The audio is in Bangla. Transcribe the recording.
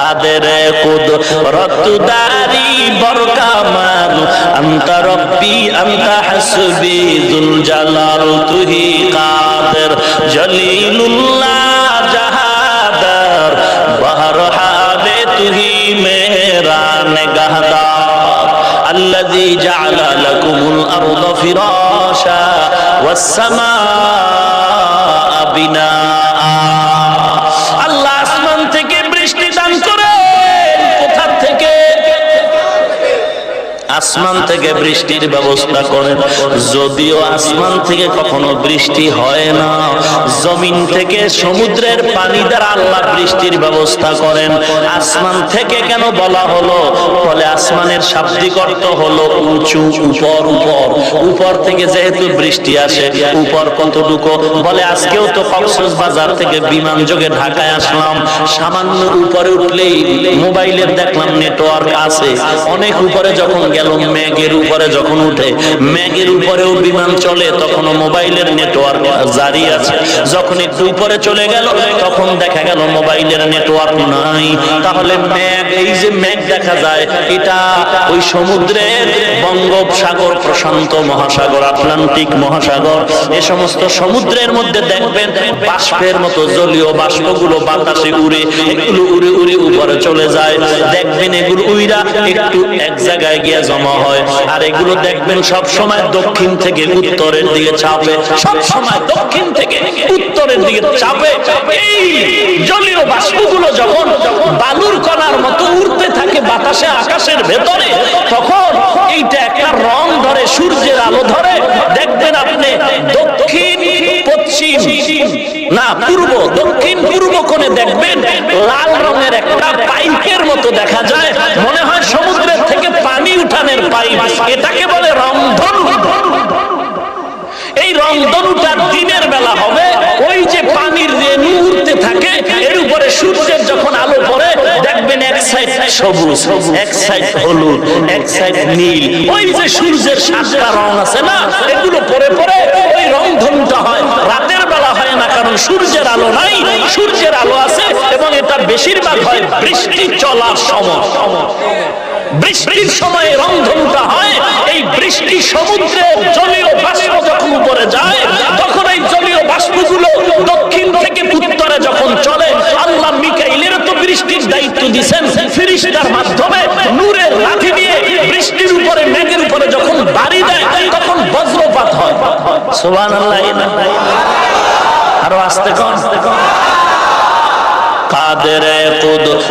কাদের কুদরত দারি বরকামাল আনতা রব্বি আনতা হাসবি যুল জালাল তুহি কাদের জলিলুল্লাহ জাহাদার বহরহাবে তুহি মেরা নিগাহদার আল্লাযী জাআলা লাকুমুল আরদা ফিরাশা ওয়াস সামাআ বিনাআ। আল্লাহ আসমান থেকে বৃষ্টি দান করেন। কোথা থেকে? আসমান থেকে বৃষ্টির ব্যবস্থা করেন। যদিও আসমান থেকে কখনো বৃষ্টি হয় না, জমিন থেকে সমুদ্রের পানি দ্বারা আল্লাহ বৃষ্টির ব্যবস্থা করেন। আসমান থেকে কেন বলা হলো? বলে আসমানের শাব্দিক অর্থ হলো উঁচু, উপর। উপর থেকে যেহেতু বৃষ্টি আসে, উপর কতটুকু? বলে আজকেও তো কক্সবাজার থেকে বিমান যোগে ঢাকায় আসলাম, সামান্য উপরে উঠলেই মোবাইলের দেখলাম নেটওয়ার্ক আছে। অনেক উপরে যখন গেল, মেঘের উপরে যখন উঠে, মেঘের উপরেও বিমান চলে, তখনও মোবাইলের নেটওয়ার্ক জারি আছে। যখন একটু উপরে চলে গেল, তখন দেখা গেল মোবাইলের নেটওয়ার্ক নাই। তাহলে মেঘ, এই যে মেঘ দেখা যায়, এটা ওই সমুদ্রের বঙ্গোপসাগর, প্রশান্ত মহাসাগর, আটলান্টিক মহাসাগর, এ সমস্ত সমুদ্রের মধ্যে দেখবেন বাষ্পের মতো জলীয় বাষ্পগুলো বাতাসে উড়ে, এগুলো উড়ে উড়ে উপরে চলে যায়। দেখবেন এগুলো উইরা একটু এক জায়গায় গিয়ে জমা হয়। আর এগুলো দেখবেন সব সময় দক্ষিণ থেকে উত্তরের দিকে চাপে, সব সময় দক্ষিণ থেকে উত্তরের দিকে চাপে। এই জলীয় বাষ্পগুলো যখন বালুর কণার মতো উড়তে থাকে বাতাসে, আকাশের ভেতরে, তখন এইটা একটা রং ধরে, সূর্যের আলো ধরে। দেখবেন আপনি দক্ষিণ পশ্চিম না পূর্ব, দক্ষিণ পূর্ব কোণে দেখবেন লাল রঙের একটা পাইপের মতো দেখা যায়, মনে হয় সমুদ্রের থেকে পানি উঠানের পাইপ। এটাকে বলে রংধনু। এই রংধনুটা দিনের বেলা হবে, ওই যে পানির রেণু উঠতে থাকে, এর উপরে সূর্যের যখন আলো পড়ে, দেখবেন এক সাইড সবুজ, এক সাইড হলুদ, এক সাইড নীল। ওই যে সূর্যের সাতটা রং আছে না, এগুলো পরে পরে ওই রংধনুটা হয়। রাতের বেলা হয় না, কারণ সূর্যের আলো নাই, সূর্যের আলো আছে, এবং এটা বেশিরভাগ হয় বৃষ্টি চলার সময়। বৃষ্টির সময় রংধনুটা হয়। এই বৃষ্টি সমুদ্রের জলীয় বাষ্প যখন উপরে যায়, তখন এই জলীয় বাষ্পগুলো দক্ষিণ থেকে উত্তরে যখন চলে, আল্লাহ মিকাইলের তো বৃষ্টির দায়িত্ব দিয়েছেন, ফেরেশতার মাধ্যমে নূরের লাঠি দিয়ে বৃষ্টির উপরে, মেঘের উপরে যখন বাড়ি দেয়, তখন বজ্রপাত হয়। সুবহানাল্লাহ। আরো আস্তে কর। কাদের কুদরত